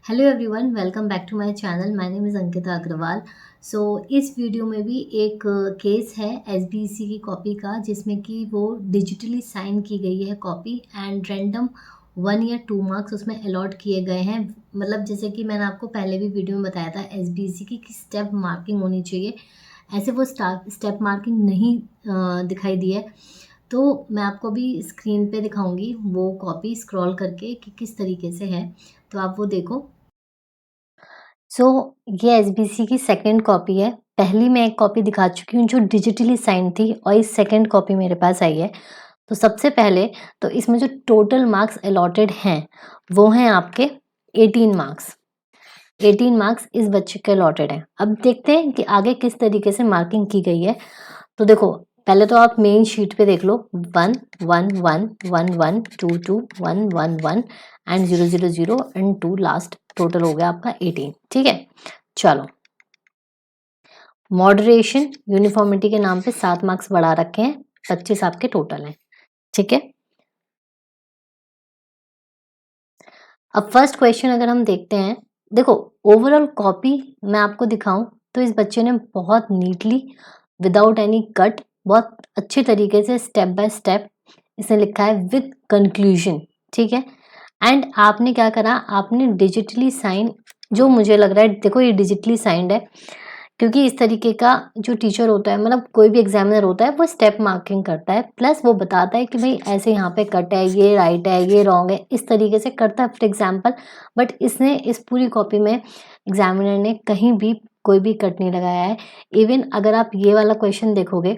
Hello everyone, welcome back to my channel. My name is Ankita Agarwal. So इस video में भी एक केस है एसबीसी की कॉपी का, जिसमें कि वो डिजिटली साइन की गई है कॉपी एंड रैंडम 1 या 2 मार्क्स उसमें अलॉट किए गए हैं। मतलब जैसे कि मैंने आपको पहले भी वीडियो में बताया था एसबीसी की कि स्टेप मार्किंग होनी चाहिए, ऐसे वो स्टेप मार्किंग नहीं दिखाई दी है। तो मैं आपको भी स्क्रीन पे दिखाऊंगी वो कॉपी स्क्रॉल करके कि किस तरीके से है, तो आप वो देखो। सो ये एसबीसी की सेकंड कॉपी है। पहली मैं एक कॉपी दिखा चुकी हूँ जो डिजिटली साइन थी, और ये सेकंड कॉपी मेरे पास आई है। तो सबसे पहले तो इसमें जो टोटल मार्क्स अलॉटेड हैं वो हैं आपके 18 मार्क्स। 18 मार्क्स इस बच्चे के अलॉटेड हैं। अब देखते हैं कि आगे किस तरीके से मार्किंग की गई है। तो देखो, पहले तो आप मेन शीट पे देख लो, 1 1 1 1 1 2 2 1 1 1 एंड 0 0 0 एंड 2 लास्ट, टोटल हो गया आपका 18। ठीक है, चलो। मॉडरेशन यूनिफॉर्मिटी के नाम पे 7 मार्क्स बढ़ा रखे हैं, 25 आपके टोटल हैं। ठीक है, अब फर्स्ट क्वेश्चन अगर हम देखते हैं, देखो ओवरऑल कॉपी मैं आपको दिखाऊं तो इस बच्चे ने बहुत नीटली विदाउट एनी कट, बहुत अच्छे तरीके से स्टेप बाय स्टेप इसने लिखा है विद कंक्लूजन। ठीक है, एंड आपने क्या करा, आपने डिजिटली साइन, जो मुझे लग रहा है, देखो ये डिजिटली साइंड है, क्योंकि इस तरीके का जो टीचर होता है, मतलब कोई भी एग्जामिनर होता है, वो स्टेप मार्किंग करता है, प्लस वो बताता है कि भाई ऐसे यहाँ पे कट है, ये राइट है, ये रॉन्ग है, इस तरीके से करता है फॉर एग्जाम्पल। बट इसने इस पूरी कॉपी में एग्जामिनर ने कहीं भी कोई भी कट नहीं लगाया है। इवन अगर आप ये वाला क्वेश्चन देखोगे,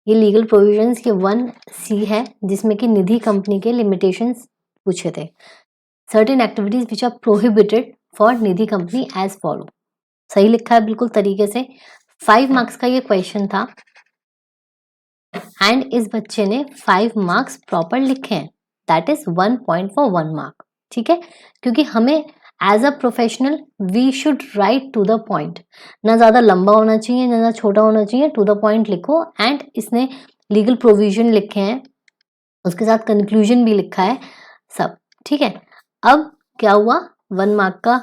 ये लीगल प्रोविजंस के 1C है, जिसमें कि निधि कंपनी के लिमिटेशंस पूछे थे। Certain activities which are prohibited for Nidhi company as follow. सही लिखा है बिल्कुल तरीके से। 5 मार्क्स का ये क्वेश्चन था एंड इस बच्चे ने 5 मार्क्स प्रॉपर लिखे हैं, that is 1 point for 1 mark. ठीक है, क्योंकि हमें as a professional we should write to the point, ना ज्यादा लंबा होना चाहिए ना ज्यादा छोटा होना चाहिए, टू द पॉइंट लिखो। एंड इसने लीगल प्रोविजन लिखे हैं, उसके साथ कंक्लूजन भी लिखा है, सब ठीक है। अब क्या हुआ, 1 मार्क का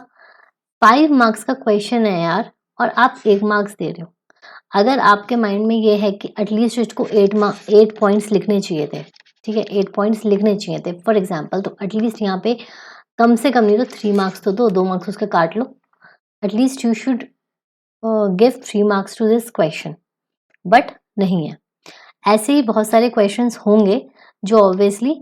5 मार्क्स का क्वेश्चन है यार, और आप 1 मार्क्स दे रहे हो। अगर आपके माइंड में ये है कि एटलीस्ट इसको 8 पॉइंट्स लिखने चाहिए थे, ठीक है, 8 पॉइंट्स लिखने चाहिए थे फॉर एग्जाम्पल, तो एटलीस्ट यहाँ पे कम से कम नहीं तो 3 मार्क्स तो दो, 2 मार्क्स उसके काट लो। At least you should give 3 marks to this question, but नहीं है। ऐसे ही बहुत सारे क्वेश्चंस होंगे जो ऑब्वियसली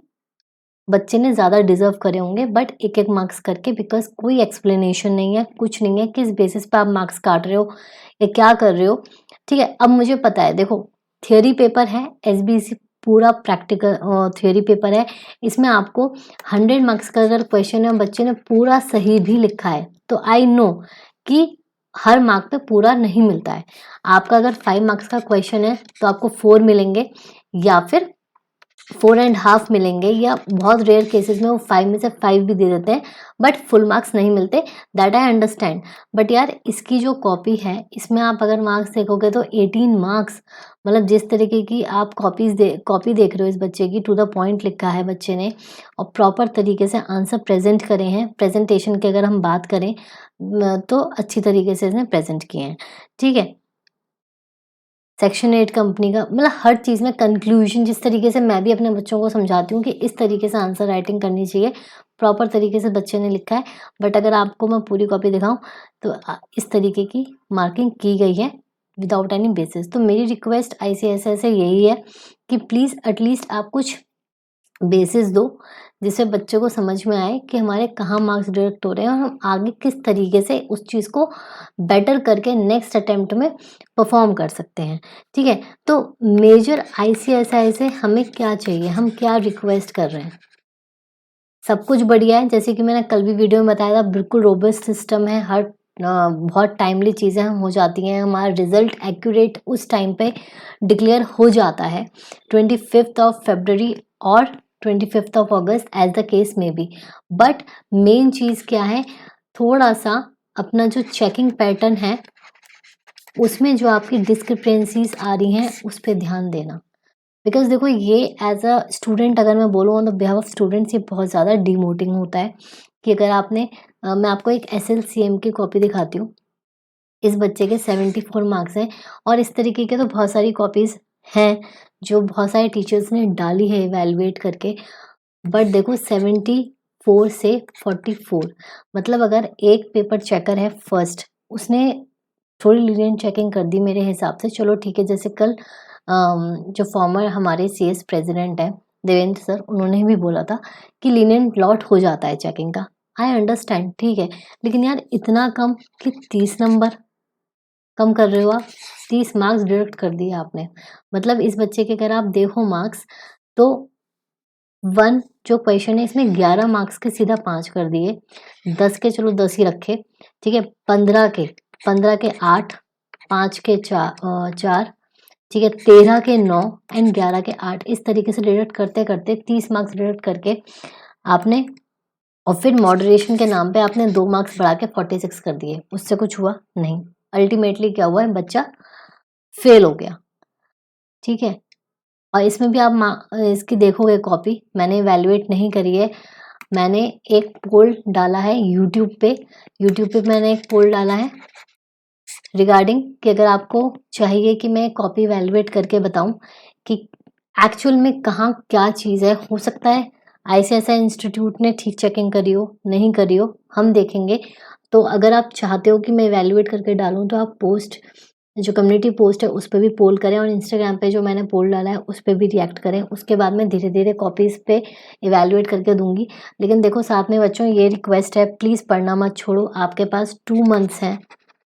बच्चे ने ज़्यादा डिजर्व करे होंगे, बट एक एक मार्क्स करके, बिकॉज कोई एक्सप्लेनेशन नहीं है, कुछ नहीं है, किस बेसिस पे आप मार्क्स काट रहे हो या क्या कर रहे हो। ठीक है, अब मुझे पता है, देखो थियोरी पेपर है एसबीसी, पूरा प्रैक्टिकल थियोरी पेपर है, इसमें आपको 100 मार्क्स का अगर क्वेश्चन है, बच्चे ने पूरा सही भी लिखा है, तो आई नो कि हर मार्क पे पूरा नहीं मिलता है। आपका अगर 5 मार्क्स का क्वेश्चन है तो आपको 4 मिलेंगे, या फिर 4.5 मिलेंगे, या बहुत रेयर केसेस में वो 5 में से 5 भी दे देते हैं, बट फुल मार्क्स नहीं मिलते, दैट आई अंडरस्टैंड। बट यार इसकी जो कॉपी है, इसमें आप अगर मार्क्स देखोगे तो 18 मार्क्स, मतलब जिस तरीके की आप कॉपी देख रहे हो इस बच्चे की, टू द पॉइंट लिखा है बच्चे ने, और प्रॉपर तरीके से आंसर प्रेजेंट करे हैं। प्रेजेंटेशन की अगर हम बात करें तो अच्छी तरीके से इसने प्रेजेंट किए हैं। ठीक है, सेक्शन 8 कंपनी का, मतलब हर चीज़ में कंक्लूजन, जिस तरीके से मैं भी अपने बच्चों को समझाती हूँ कि इस तरीके से आंसर राइटिंग करनी चाहिए, प्रॉपर तरीके से बच्चे ने लिखा है। बट अगर आपको मैं पूरी कॉपी दिखाऊं तो इस तरीके की मार्किंग की गई है विदाउट एनी बेसिस। तो मेरी रिक्वेस्ट आईसीएसआई से यही है कि प्लीज़ एटलीस्ट आप कुछ बेसिस दो, जिससे बच्चे को समझ में आए कि हमारे कहाँ मार्क्स डिडक्ट हो रहे हैं और हम आगे किस तरीके से उस चीज़ को बेटर करके नेक्स्ट अटेम्प्ट में परफॉर्म कर सकते हैं। ठीक है, तो मेजर आईसीएसआई से हमें क्या चाहिए, हम क्या रिक्वेस्ट कर रहे हैं, सब कुछ बढ़िया है, जैसे कि मैंने कल भी वीडियो में बताया था, बिल्कुल रोबस्ट सिस्टम है, हर बहुत टाइमली चीज़ें हो जाती हैं, हमारा रिजल्ट एक्यूरेट उस टाइम पे डिक्लेयर हो जाता है, 25 और 25 एज द केस में बी। बट मेन चीज़ क्या है, थोड़ा सा अपना जो चेकिंग पैटर्न है उसमें जो आपकी डिस्क्रिपेंसीज आ रही हैं उस पर ध्यान देना। बिकॉज देखो, ये एज अ स्टूडेंट अगर मैं बोलूँ on the behalf of students, ये बहुत ज़्यादा डिमोटिंग होता है कि अगर आपने मैं आपको एक SLCM की कॉपी दिखाती हूँ। इस बच्चे के 74 मार्क्स हैं और इस तरीके के तो बहुत सारी कॉपीज़ हैं, जो बहुत सारे टीचर्स ने डाली है इवैल्यूएट करके। बट देखो 74 से 44, मतलब अगर एक पेपर चेकर है फर्स्ट, उसने थोड़ी लीनियंट चेकिंग कर दी मेरे हिसाब से। चलो ठीक है, जैसे कल जो फॉर्मर हमारे CS प्रेसिडेंट हैं देवेंद्र सर, उन्होंने भी बोला था कि लीनियंट लॉट हो जाता है चेकिंग का। आई अंडरस्टैंड, ठीक है, लेकिन यार इतना कम कि 30 नंबर कम कर रहे हो आप, 30 मार्क्स डिडक्ट कर दिए आपने। मतलब इस बच्चे के अगर आप देखो मार्क्स, तो 1 जो क्वेश्चन है इसमें 11 मार्क्स के सीधा 5 कर दिए, 10 के चलो 10 ही रखे, ठीक है, 15 के 8, 5 के 4, ठीक है, 13 के 9 एंड 11 के 8, इस तरीके से डिडक्ट करते करते 30 मार्क्स डिडक्ट करके आपने, और फिर मॉडरेशन के नाम पे आपने 2 मार्क्स बढ़ा के 46 कर दिए। उससे कुछ हुआ नहीं, अल्टीमेटली क्या हुआ है, बच्चा फेल हो गया, ठीक है। और इसमें भी आप इसकी देखोगे कॉपी, मैंने इवैल्यूएट नहीं करी है, मैंने एक पोल डाला है यूट्यूब पे मैंने एक पोल डाला है रिगार्डिंग कि अगर आपको चाहिए कि मैं कॉपी इवैल्यूएट करके बताऊं कि एक्चुअल में कहाँ क्या चीज़ है, हो सकता है ICSI इंस्टीट्यूट ने ठीक चेकिंग करी हो, नहीं करी हो, हम देखेंगे। तो अगर आप चाहते हो कि मैं इवैल्यूएट करके डालूं, तो आप पोस्ट, जो कम्युनिटी पोस्ट है उस पे भी पोल करें, और इंस्टाग्राम पे जो मैंने पोल डाला है उस पे भी रिएक्ट करें। उसके बाद मैं धीरे धीरे कॉपीज़ पे इवैल्यूएट करके दूंगी। लेकिन देखो साथ में बच्चों ये रिक्वेस्ट है, प्लीज़ पढ़ना मत छोड़ो, आपके पास 2 मंथ्स हैं,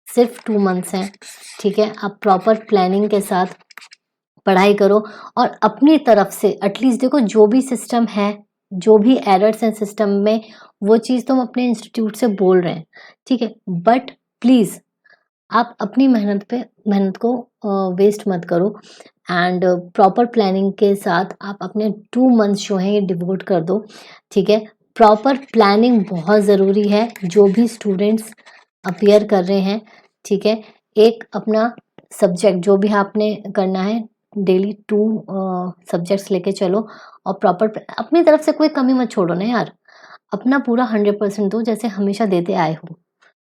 सिर्फ 2 मंथ्स हैं, ठीक है। आप प्रॉपर प्लानिंग के साथ पढ़ाई करो, और अपनी तरफ से एटलीस्ट देखो जो भी सिस्टम है, जो भी एरर्स हैं सिस्टम में, वो चीज़ तो हम अपने इंस्टीट्यूट से बोल रहे हैं, ठीक है, बट प्लीज़ आप अपनी मेहनत को वेस्ट मत करो, एंड प्रॉपर प्लानिंग के साथ आप अपने 2 मंथ्स जो हैं ये डिवोट कर दो, ठीक है। प्रॉपर प्लानिंग बहुत ज़रूरी है, जो भी स्टूडेंट्स अपीयर कर रहे हैं, ठीक है। एक अपना सब्जेक्ट जो भी आपने करना है, डेली 2 सब्जेक्ट्स लेके चलो, और प्रॉपर अपनी तरफ से कोई कमी मत छोड़ो ना यार, अपना पूरा 100% दो जैसे हमेशा देते आए हो,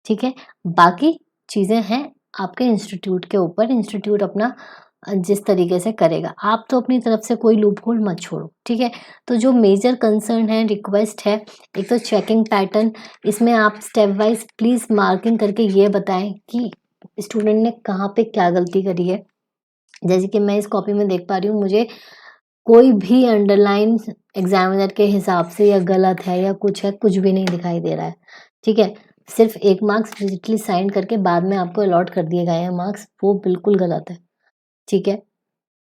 ठीक है। बाकी चीज़ें हैं आपके इंस्टीट्यूट के ऊपर, इंस्टीट्यूट अपना जिस तरीके से करेगा, आप तो अपनी तरफ से कोई लूप होल मत छोड़ो, ठीक है। तो जो मेजर कंसर्न है, रिक्वेस्ट है, एक तो चेकिंग पैटर्न, इसमें आप स्टेप वाइज प्लीज़ मार्किंग करके ये बताएं कि स्टूडेंट ने कहाँ पे क्या गलती करी है। जैसे कि मैं इस कॉपी में देख पा रही हूँ, मुझे कोई भी अंडरलाइन एग्जामिनर के हिसाब से या गलत है या कुछ है, कुछ भी नहीं दिखाई दे रहा है, ठीक है। सिर्फ 1 मार्क्स डिजिटली साइन करके बाद में आपको अलॉट कर दिए गए हैं मार्क्स, वो बिल्कुल गलत है, ठीक है।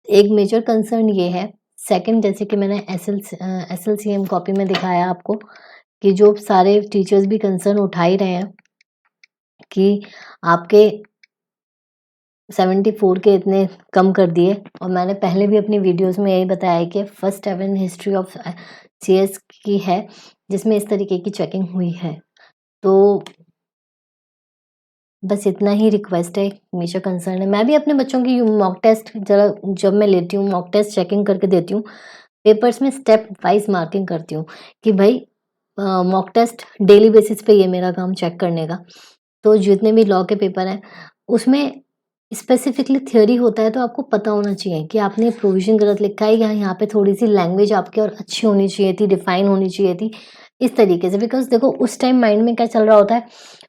एक मेजर कंसर्न ये है। सेकंड, जैसे कि मैंने SLCM कॉपी में दिखाया आपको, कि जो सारे टीचर्स भी कंसर्न उठा ही रहे हैं कि आपके 74 के इतने कम कर दिए, और मैंने पहले भी अपनी वीडियोस में यही बताया है कि first ever in history of CS की है जिसमें इस तरीके की चेकिंग हुई है। तो बस इतना ही रिक्वेस्ट है, मेजर कंसर्न है। मैं भी अपने बच्चों की मॉक टेस्ट जरा जब मैं लेती हूँ, मॉक टेस्ट चेकिंग करके देती हूँ, पेपर्स में स्टेप वाइज मार्किंग करती हूँ कि भाई मॉक टेस्ट डेली बेसिस पे ये मेरा काम चेक करने का। तो जितने भी लॉ के पेपर हैं उसमें स्पेसिफिकली थ्योरी होता है, तो आपको पता होना चाहिए कि आपने प्रोविजन गलत लिखा है, या यहाँ पे थोड़ी सी लैंग्वेज आपकी और अच्छी होनी चाहिए थी, डिफाइन होनी चाहिए थी, इस तरीके से। बिकॉज देखो उस टाइम माइंड में क्या चल रहा होता है,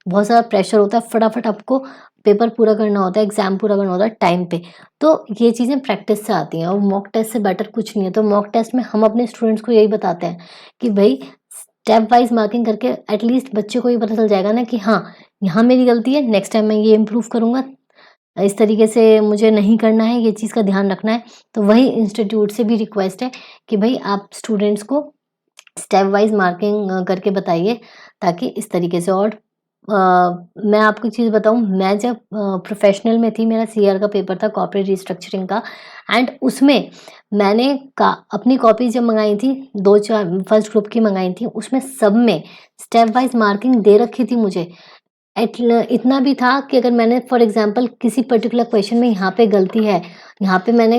बहुत सारा प्रेशर होता है, फटाफट आपको पेपर पूरा करना होता है, एग्जाम पूरा करना होता है टाइम पे। तो ये चीज़ें प्रैक्टिस से आती हैं, और मॉक टेस्ट से बेटर कुछ नहीं है। तो मॉक टेस्ट में हम अपने स्टूडेंट्स को यही बताते हैं कि भाई स्टेप वाइज मार्किंग करके एटलीस्ट बच्चे को ये पता चल जाएगा ना कि हाँ, यहाँ मेरी गलती है, नेक्स्ट टाइम मैं ये इम्प्रूव करूँगा, इस तरीके से मुझे नहीं करना है, ये चीज़ का ध्यान रखना है। तो वही इंस्टीट्यूट से भी रिक्वेस्ट है कि भाई आप स्टूडेंट्स को स्टेप वाइज मार्किंग करके बताइए, ताकि इस तरीके से। और मैं आपको एक चीज़ बताऊँ, मैं जब प्रोफेशनल में थी, मेरा CR का पेपर था, कॉर्पोरेट रिस्ट्रक्चरिंग का, एंड उसमें मैंने अपनी कॉपी जब मंगाई थी, 2-4 फर्स्ट ग्रुप की मंगाई थी, उसमें सब में स्टेप वाइज मार्किंग दे रखी थी मुझे। इतना भी था कि अगर मैंने फॉर एग्जांपल किसी पर्टिकुलर क्वेश्चन में यहाँ पे गलती है, यहाँ पे मैंने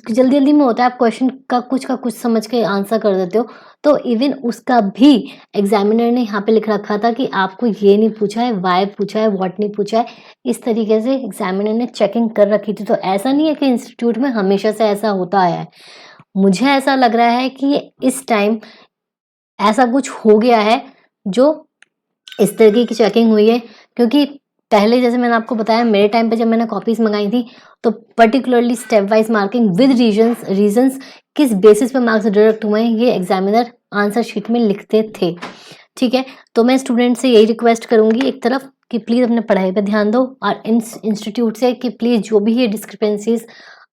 जल्दी में होता है, आप क्वेश्चन का कुछ समझ के आंसर कर देते हो, तो इवन उसका भी एग्जामिनर ने यहाँ पे लिख रखा था कि आपको ये नहीं पूछा है, वाई पूछा है, व्हाट नहीं पूछा है। इस तरीके से एग्जामिनर ने चेकिंग कर रखी थी। तो ऐसा नहीं है कि इंस्टीट्यूट में हमेशा से ऐसा होता आया है। मुझे ऐसा लग रहा है कि इस टाइम ऐसा कुछ हो गया है जो इस तरीके की चेकिंग हुई है, क्योंकि पहले जैसे मैंने आपको बताया मेरे टाइम पे जब मैंने कॉपीज मंगाई थी तो particularly step wise marking with reasons किस बेसिस पे मार्क्स डिडक्ट हुए हैं ये एग्जामिनर आंसर शीट में लिखते थे। ठीक है, तो मैं स्टूडेंट से यही रिक्वेस्ट करूंगी एक तरफ कि प्लीज अपने पढ़ाई पे ध्यान दो, और इंस्टीट्यूट से कि प्लीज जो भी ये डिस्क्रिपेंसीज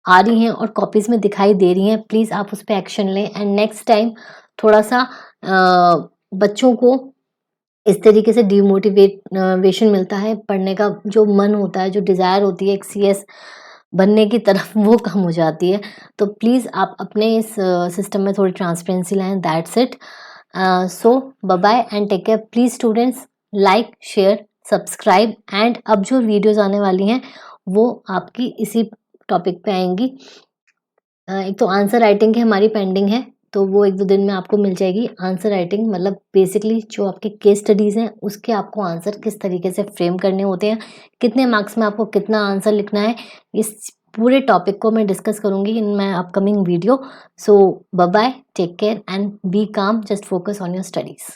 आ रही हैं और कॉपीज में दिखाई दे रही हैं प्लीज आप उस पर एक्शन लें, एंड नेक्स्ट टाइम थोड़ा सा बच्चों को इस तरीके से डिमोटिवेशन मिलता है, पढ़ने का जो मन होता है, जो डिज़ायर होती है एक सीएस बनने की तरफ वो कम हो जाती है। तो प्लीज़ आप अपने इस सिस्टम में थोड़ी ट्रांसपेरेंसी लाएं। That's it. So bye bye and take care. Please students like, share, subscribe, and अब जो वीडियोज़ आने वाली हैं वो आपकी इसी टॉपिक पे आएँगी। एक तो आंसर राइटिंग की हमारी पेंडिंग है, तो वो 1-2 दिन में आपको मिल जाएगी। आंसर राइटिंग मतलब बेसिकली जो आपके केस स्टडीज़ हैं, उसके आपको आंसर किस तरीके से फ्रेम करने होते हैं, कितने मार्क्स में आपको कितना आंसर लिखना है, इस पूरे टॉपिक को मैं डिस्कस करूँगी in my upcoming video. So bye bye, take care and be calm, just focus on your studies.